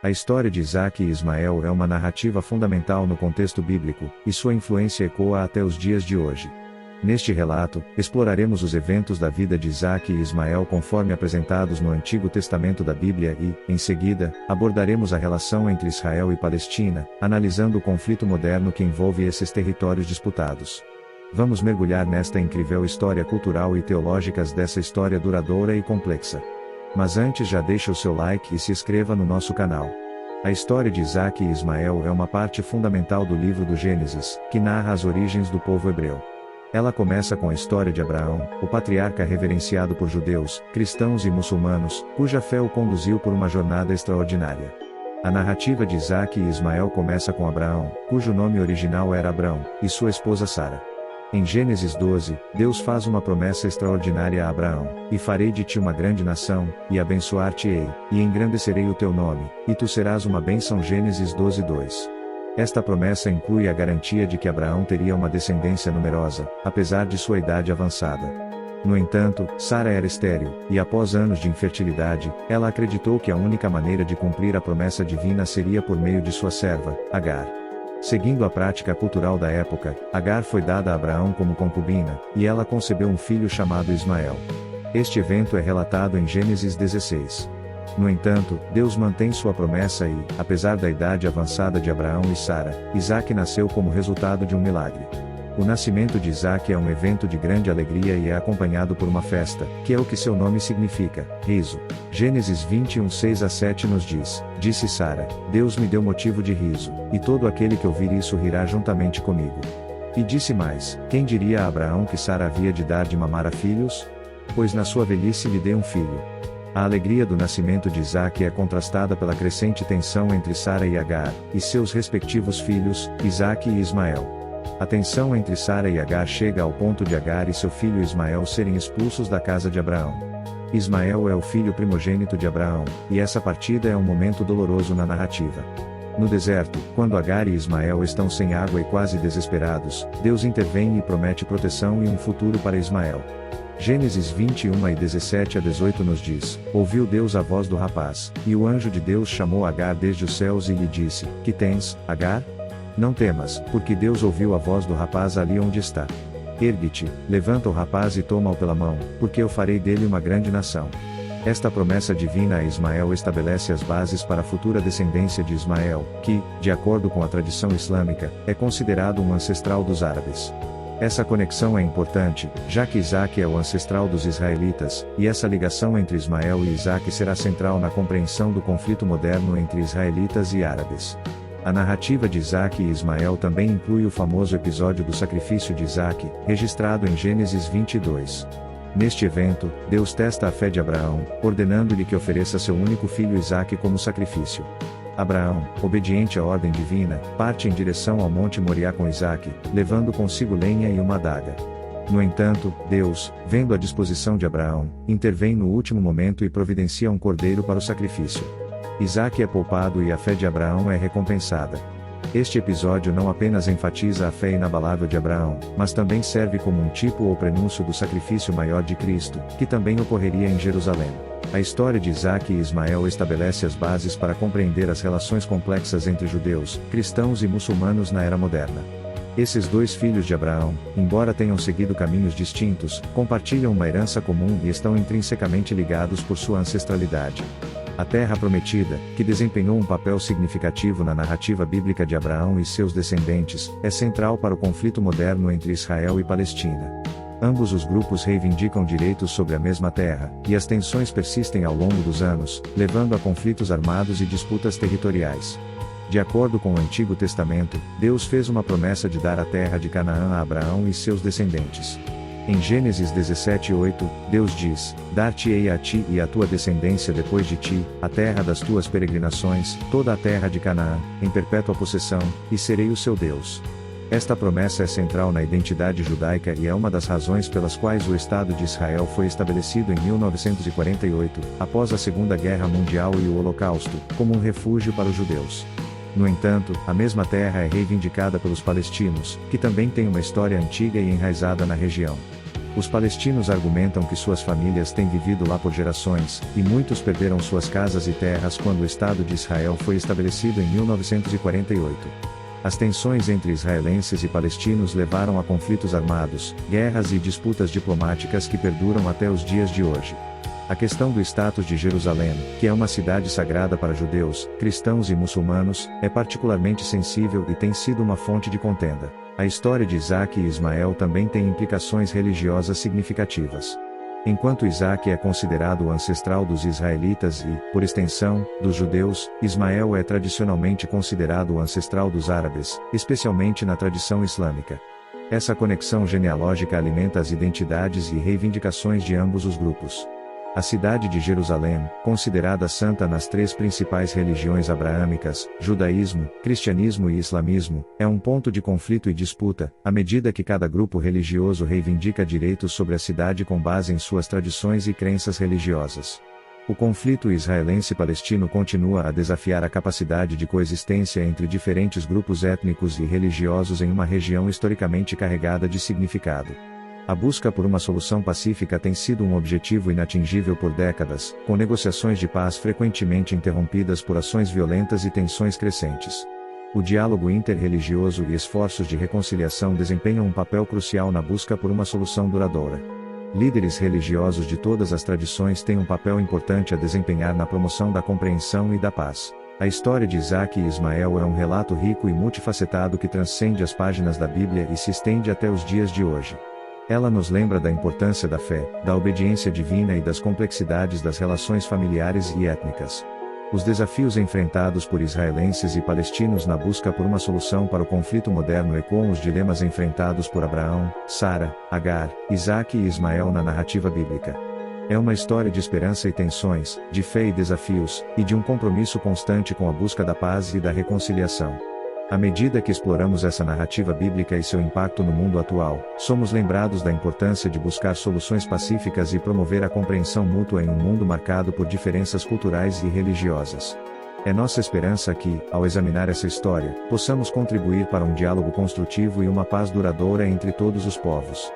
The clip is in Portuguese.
A história de Isaque e Ismael é uma narrativa fundamental no contexto bíblico, e sua influência ecoa até os dias de hoje. Neste relato, exploraremos os eventos da vida de Isaque e Ismael conforme apresentados no Antigo Testamento da Bíblia e, em seguida, abordaremos a relação entre Israel e Palestina, analisando o conflito moderno que envolve esses territórios disputados. Vamos mergulhar nesta incrível história cultural e teológica dessa história duradoura e complexa. Mas antes já deixe o seu like e se inscreva no nosso canal. A história de Isaque e Ismael é uma parte fundamental do livro do Gênesis, que narra as origens do povo hebreu. Ela começa com a história de Abraão, o patriarca reverenciado por judeus, cristãos e muçulmanos, cuja fé o conduziu por uma jornada extraordinária. A narrativa de Isaque e Ismael começa com Abraão, cujo nome original era Abrão, e sua esposa Sara. Em Gênesis 12, Deus faz uma promessa extraordinária a Abraão: "E farei de ti uma grande nação, e abençoar-te-ei, e engrandecerei o teu nome, e tu serás uma bênção." Gênesis 12:2. Esta promessa inclui a garantia de que Abraão teria uma descendência numerosa, apesar de sua idade avançada. No entanto, Sara era estéril, e após anos de infertilidade, ela acreditou que a única maneira de cumprir a promessa divina seria por meio de sua serva, Agar. Seguindo a prática cultural da época, Agar foi dada a Abraão como concubina, e ela concebeu um filho chamado Ismael. Este evento é relatado em Gênesis 16. No entanto, Deus mantém sua promessa e, apesar da idade avançada de Abraão e Sara, Isaque nasceu como resultado de um milagre. O nascimento de Isaque é um evento de grande alegria e é acompanhado por uma festa, que é o que seu nome significa: riso. Gênesis 21:6-7 nos diz: "Disse Sara: Deus me deu motivo de riso, e todo aquele que ouvir isso rirá juntamente comigo." E disse mais: "Quem diria a Abraão que Sara havia de dar de mamar a filhos? Pois na sua velhice lhe dei um filho." A alegria do nascimento de Isaque é contrastada pela crescente tensão entre Sara e Agar, e seus respectivos filhos, Isaque e Ismael. A tensão entre Sara e Agar chega ao ponto de Agar e seu filho Ismael serem expulsos da casa de Abraão. Ismael é o filho primogênito de Abraão, e essa partida é um momento doloroso na narrativa. No deserto, quando Agar e Ismael estão sem água e quase desesperados, Deus intervém e promete proteção e um futuro para Ismael. Gênesis 21:17-18 nos diz: "Ouviu Deus a voz do rapaz, e o anjo de Deus chamou Agar desde os céus e lhe disse: Que tens, Agar? Não temas, porque Deus ouviu a voz do rapaz ali onde está. Ergue-te, levanta o rapaz e toma-o pela mão, porque eu farei dele uma grande nação." Esta promessa divina a Ismael estabelece as bases para a futura descendência de Ismael, que, de acordo com a tradição islâmica, é considerado um ancestral dos árabes. Essa conexão é importante, já que Isaque é o ancestral dos israelitas, e essa ligação entre Ismael e Isaque será central na compreensão do conflito moderno entre israelitas e árabes. A narrativa de Isaque e Ismael também inclui o famoso episódio do sacrifício de Isaque, registrado em Gênesis 22. Neste evento, Deus testa a fé de Abraão, ordenando-lhe que ofereça seu único filho Isaque como sacrifício. Abraão, obediente à ordem divina, parte em direção ao Monte Moriá com Isaque, levando consigo lenha e uma adaga. No entanto, Deus, vendo a disposição de Abraão, intervém no último momento e providencia um cordeiro para o sacrifício. Isaque é poupado e a fé de Abraão é recompensada. Este episódio não apenas enfatiza a fé inabalável de Abraão, mas também serve como um tipo ou prenúncio do sacrifício maior de Cristo, que também ocorreria em Jerusalém. A história de Isaque e Ismael estabelece as bases para compreender as relações complexas entre judeus, cristãos e muçulmanos na era moderna. Esses dois filhos de Abraão, embora tenham seguido caminhos distintos, compartilham uma herança comum e estão intrinsecamente ligados por sua ancestralidade. A Terra Prometida, que desempenhou um papel significativo na narrativa bíblica de Abraão e seus descendentes, é central para o conflito moderno entre Israel e Palestina. Ambos os grupos reivindicam direitos sobre a mesma terra, e as tensões persistem ao longo dos anos, levando a conflitos armados e disputas territoriais. De acordo com o Antigo Testamento, Deus fez uma promessa de dar a terra de Canaã a Abraão e seus descendentes. Em Gênesis 17:8, Deus diz: "Dar-te-ei a ti e à tua descendência depois de ti, a terra das tuas peregrinações, toda a terra de Canaã, em perpétua possessão, e serei o seu Deus." Esta promessa é central na identidade judaica e é uma das razões pelas quais o Estado de Israel foi estabelecido em 1948, após a Segunda Guerra Mundial e o Holocausto, como um refúgio para os judeus. No entanto, a mesma terra é reivindicada pelos palestinos, que também têm uma história antiga e enraizada na região. Os palestinos argumentam que suas famílias têm vivido lá por gerações, e muitos perderam suas casas e terras quando o Estado de Israel foi estabelecido em 1948. As tensões entre israelenses e palestinos levaram a conflitos armados, guerras e disputas diplomáticas que perduram até os dias de hoje. A questão do status de Jerusalém, que é uma cidade sagrada para judeus, cristãos e muçulmanos, é particularmente sensível e tem sido uma fonte de contenda. A história de Isaac e Ismael também tem implicações religiosas significativas. Enquanto Isaac é considerado o ancestral dos israelitas e, por extensão, dos judeus, Ismael é tradicionalmente considerado o ancestral dos árabes, especialmente na tradição islâmica. Essa conexão genealógica alimenta as identidades e reivindicações de ambos os grupos. A cidade de Jerusalém, considerada santa nas três principais religiões abraâmicas, judaísmo, cristianismo e islamismo, é um ponto de conflito e disputa, à medida que cada grupo religioso reivindica direitos sobre a cidade com base em suas tradições e crenças religiosas. O conflito israelense-palestino continua a desafiar a capacidade de coexistência entre diferentes grupos étnicos e religiosos em uma região historicamente carregada de significado. A busca por uma solução pacífica tem sido um objetivo inatingível por décadas, com negociações de paz frequentemente interrompidas por ações violentas e tensões crescentes. O diálogo interreligioso e esforços de reconciliação desempenham um papel crucial na busca por uma solução duradoura. Líderes religiosos de todas as tradições têm um papel importante a desempenhar na promoção da compreensão e da paz. A história de Isaac e Ismael é um relato rico e multifacetado que transcende as páginas da Bíblia e se estende até os dias de hoje. Ela nos lembra da importância da fé, da obediência divina e das complexidades das relações familiares e étnicas. Os desafios enfrentados por israelenses e palestinos na busca por uma solução para o conflito moderno ecoam os dilemas enfrentados por Abraão, Sara, Agar, Isaac e Ismael na narrativa bíblica. É uma história de esperança e tensões, de fé e desafios, e de um compromisso constante com a busca da paz e da reconciliação. À medida que exploramos essa narrativa bíblica e seu impacto no mundo atual, somos lembrados da importância de buscar soluções pacíficas e promover a compreensão mútua em um mundo marcado por diferenças culturais e religiosas. É nossa esperança que, ao examinar essa história, possamos contribuir para um diálogo construtivo e uma paz duradoura entre todos os povos.